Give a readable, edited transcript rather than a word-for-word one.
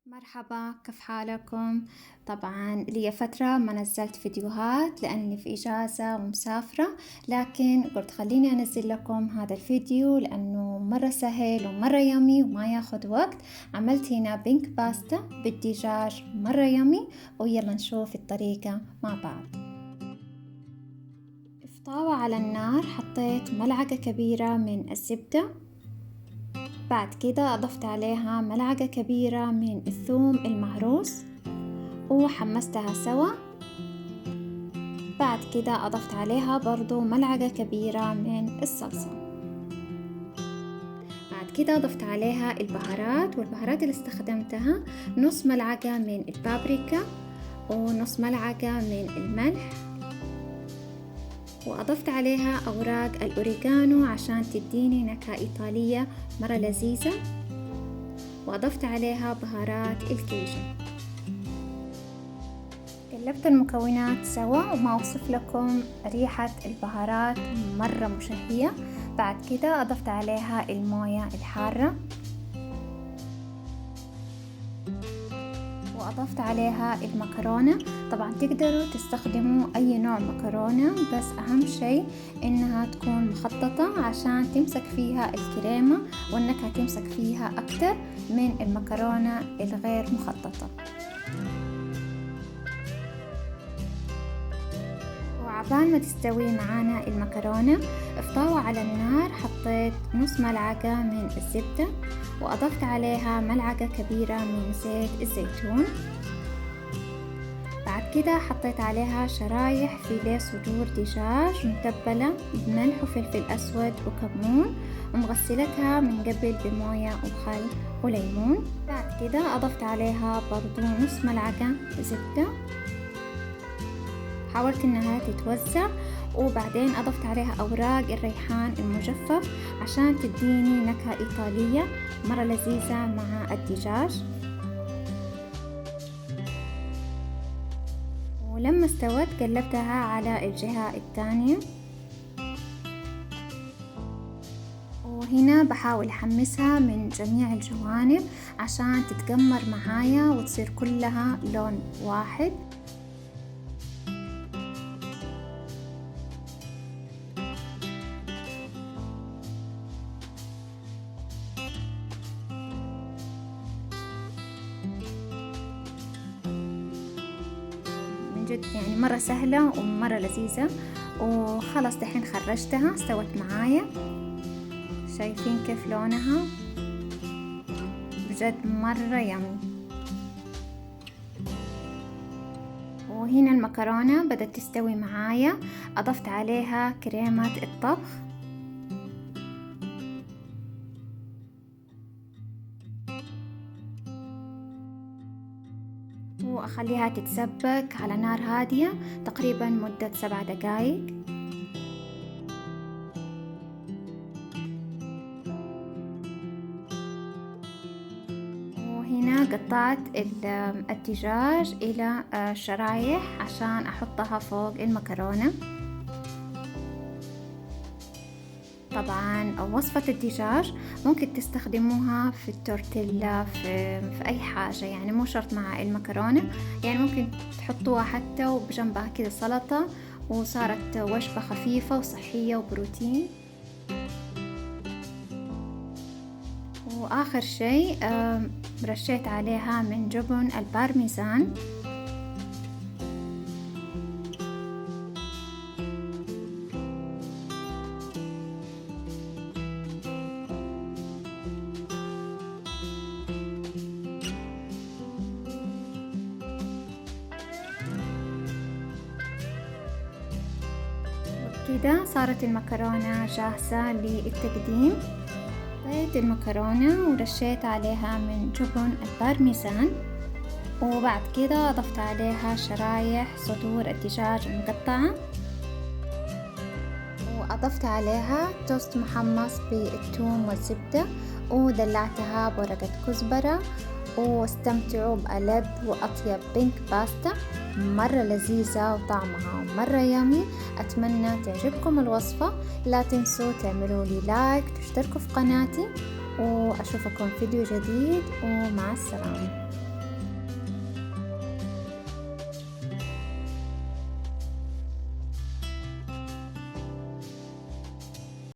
مرحبا، كيف حالكم؟ طبعا لي فترة ما نزلت فيديوهات لأني في إجازة ومسافرة، لكن قلت خليني أنزل لكم هذا الفيديو لأنه مرة سهل ومرة يمي وما ياخد وقت. عملت هنا بينك باستا بالدجاج مرة يمي، ويلا نشوف الطريقة مع بعض. في طاوة على النار حطيت ملعقة كبيرة من الزبدة، بعد كده أضفت عليها ملعقة كبيرة من الثوم المهروس وحمستها سوا. بعد كده أضفت عليها برضو ملعقة كبيرة من الصلصة. بعد كده أضفت عليها البهارات، والبهارات اللي استخدمتها نص ملعقة من البابريكا ونص ملعقة من الملح، وأضفت عليها أوراق الأوريغانو عشان تديني نكهة إيطالية مرة لذيذة، وأضفت عليها بهارات الكيجن. قلبت المكونات سوا وما أوصف لكم ريحة البهارات مرة مشهية. بعد كده أضفت عليها الموية الحارة، وأضفت عليها المكرونة. طبعا تقدروا تستخدموا أي نوع مكرونة، بس أهم شيء إنها تكون مخططة عشان تمسك فيها الكريمة والنكهة تمسك فيها أكتر من المكرونة الغير مخططة. وعبال ما تستوي معانا المكرونة، في طاوة على النار حطيت نص ملعقة من الزبدة، وأضفت عليها ملعقة كبيرة من زيت الزيتون. بعد كده حطيت عليها شرايح فيليه صدور دجاج متبلة بملح وفلفل أسود وكمون، ومغسلتها من قبل بموية وخل وليمون. بعد كده أضفت عليها برضو نص ملعقة زبدة، حاولت انها تتوزع، وبعدين اضفت عليها اوراق الريحان المجفف عشان تديني نكهة ايطالية مرة لذيذة مع الدجاج. ولما استوت قلبتها على الجهة الثانية، وهنا بحاول احمسها من جميع الجوانب عشان تتقمر معايا وتصير كلها لون واحد. جد يعني مرة سهلة ومرة لذيذة. وخلاص دحين خرجتها، استوت معايا، شايفين كيف لونها؟ بجد مرة يمي. وهنا المكرونة بدأت تستوي معايا، أضفت عليها كريمة الطبخ، وأخليها تتسبك على نار هادية تقريبا مدة 7 دقايق. وهنا قطعت الدجاج إلى شرايح عشان أحطها فوق المكرونة. طبعا وصفة الدجاج ممكن تستخدموها في التورتيلا، في أي حاجة، يعني مو شرط مع المكرونة، يعني ممكن تحطوها حتى وبجنبها كده سلطة، وصارت وجبة خفيفة وصحية وبروتين. وآخر شيء رشيت عليها من جبن البارميزان. كده صارت المكرونة جاهزة للتقديم. طيت المكرونة ورشيت عليها من جبن البارميزان، وبعد كده أضفت عليها شرايح صدور الدجاج المقطعة، وأضفت عليها توست محمص بالثوم والزبدة، ودلعتها بورقة كزبرة. واستمتعوا بألذ وأطيب بينك باستا مرة لذيذة وطعمها مرة يامي. أتمنى تعجبكم الوصفة، لا تنسوا تعملوا لي لايك، تشتركوا في قناتي، وأشوفكم فيديو جديد، ومع السلامة.